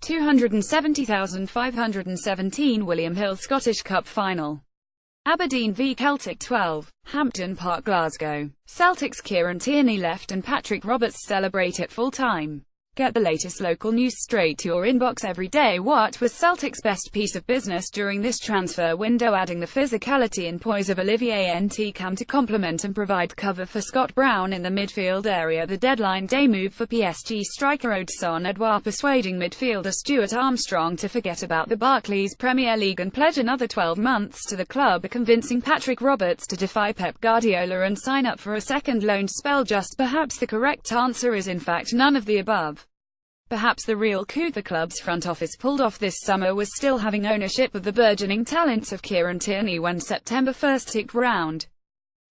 270,517 William Hill Scottish Cup Final. Aberdeen v Celtic 12. Hampden Park, Glasgow. Celtic's Kieran Tierney left and Patrick Roberts celebrate at full time. Get the latest local news straight to your inbox every day. What was Celtic's best piece of business during this transfer window? Adding the physicality and poise of Olivier Ntcam to complement and provide cover for Scott Brown in the midfield area. The deadline day move for PSG striker Odsonne Edouard, persuading midfielder Stuart Armstrong to forget about the Barclays Premier League and pledge another 12 months to the club, convincing Patrick Roberts to defy Pep Guardiola and sign up for a second loan spell. Just perhaps the correct answer is in fact none of the above. Perhaps the real coup the club's front office pulled off this summer was still having ownership of the burgeoning talents of Kieran Tierney when September 1st ticked round.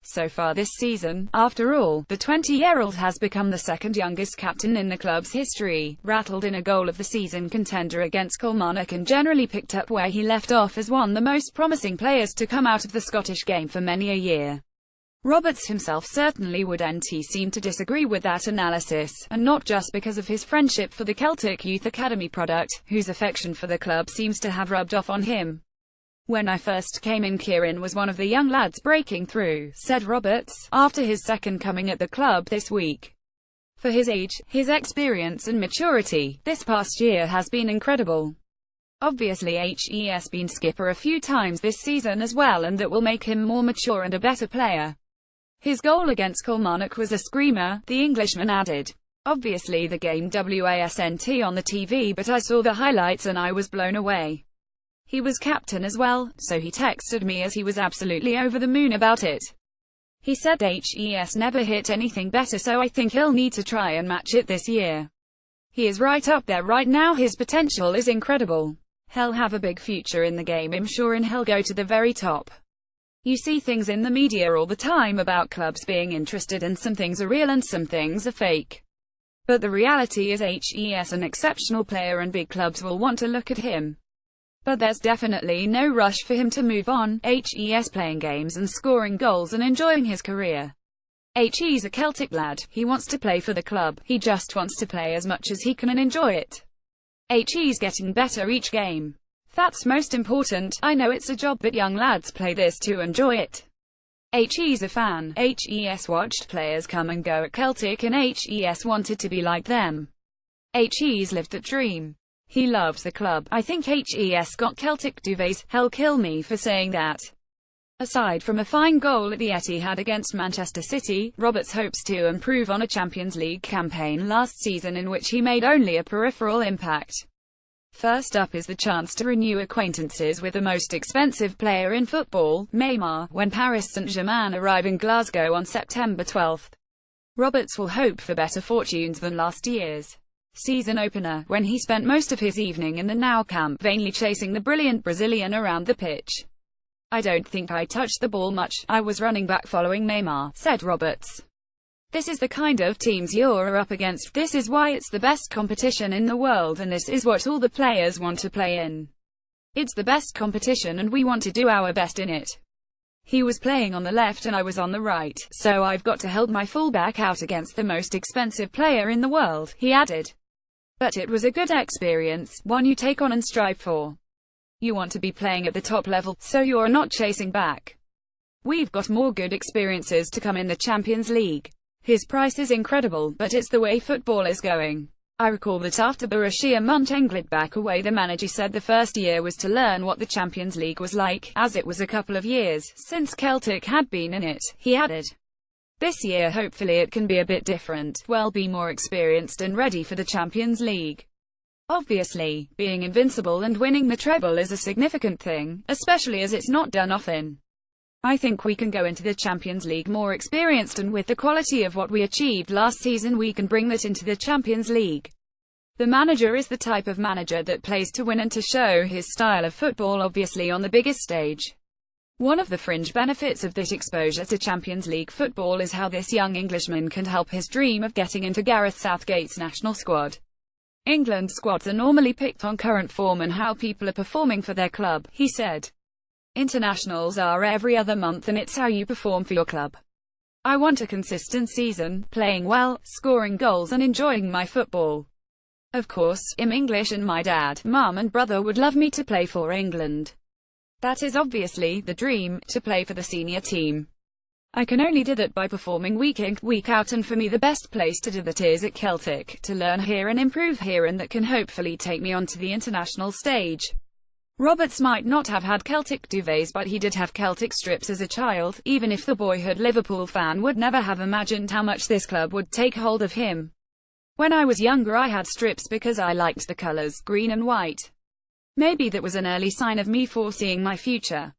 So far this season, after all, the 20-year-old has become the second youngest captain in the club's history, rattled in a goal of the season contender against Kilmarnock, and generally picked up where he left off as one of the most promising players to come out of the Scottish game for many a year. Roberts himself certainly would seem to disagree with that analysis, and not just because of his friendship for the Celtic Youth Academy product, whose affection for the club seems to have rubbed off on him. When I first came in, Kieran was one of the young lads breaking through, said Roberts, after his second coming at the club this week. For his age, his experience and maturity, this past year has been incredible. Obviously he's been skipper a few times this season as well, and that will make him more mature and a better player. His goal against Kilmarnock was a screamer, the Englishman added. Obviously the game wasn't on the TV, but I saw the highlights and I was blown away. He was captain as well, so he texted me as he was absolutely over the moon about it. He said he's never hit anything better, so I think he'll need to try and match it this year. He is right up there right now, his potential is incredible. He'll have a big future in the game, I'm sure, and he'll go to the very top. You see things in the media all the time about clubs being interested, and some things are real and some things are fake. But the reality is he's an exceptional player and big clubs will want to look at him. But there's definitely no rush for him to move on. He's playing games and scoring goals and enjoying his career. He's a Celtic lad, he wants to play for the club, he just wants to play as much as he can and enjoy it. He's getting better each game. That's most important. I know it's a job, but young lads play this to enjoy it. He's a fan. He's watched players come and go at Celtic and he's wanted to be like them. He's lived that dream. He loves the club. I think he's got Celtic duvets. Hell, kill me for saying that. Aside from a fine goal at the Etihad against Manchester City, Roberts hopes to improve on a Champions League campaign last season in which he made only a peripheral impact. First up is the chance to renew acquaintances with the most expensive player in football, Neymar, when Paris Saint-Germain arrive in Glasgow on September 12. Roberts will hope for better fortunes than last year's season opener, when he spent most of his evening in the Nou Camp, vainly chasing the brilliant Brazilian around the pitch. I don't think I touched the ball much, I was running back following Neymar, said Roberts. This is the kind of teams you're up against, this is why it's the best competition in the world, and this is what all the players want to play in. It's the best competition and we want to do our best in it. He was playing on the left and I was on the right, so I've got to help my fullback out against the most expensive player in the world, he added. But it was a good experience, one you take on and strive for. You want to be playing at the top level, so you're not chasing back. We've got more good experiences to come in the Champions League. His price is incredible, but it's the way football is going. I recall that after Borussia Mönchengladbach away, the manager said the first year was to learn what the Champions League was like, as it was a couple of years since Celtic had been in it, he added. This year hopefully it can be a bit different, we'll be more experienced and ready for the Champions League. Obviously, being invincible and winning the treble is a significant thing, especially as it's not done often. I think we can go into the Champions League more experienced, and with the quality of what we achieved last season we can bring that into the Champions League. The manager is the type of manager that plays to win and to show his style of football, obviously on the biggest stage. One of the fringe benefits of this exposure to Champions League football is how this young Englishman can help his dream of getting into Gareth Southgate's national squad. England squads are normally picked on current form and how people are performing for their club, he said. Internationals are every other month and it's how you perform for your club. I want a consistent season, playing well, scoring goals and enjoying my football. Of course, I'm English and my dad, mum and brother would love me to play for England. That is obviously the dream, to play for the senior team. I can only do that by performing week in, week out, and for me the best place to do that is at Celtic, to learn here and improve here, and that can hopefully take me onto the international stage. Roberts might not have had Celtic duvets, but he did have Celtic strips as a child. Even if the boyhood Liverpool fan would never have imagined how much this club would take hold of him. When I was younger I had strips because I liked the colours, green and white. Maybe that was an early sign of me foreseeing my future.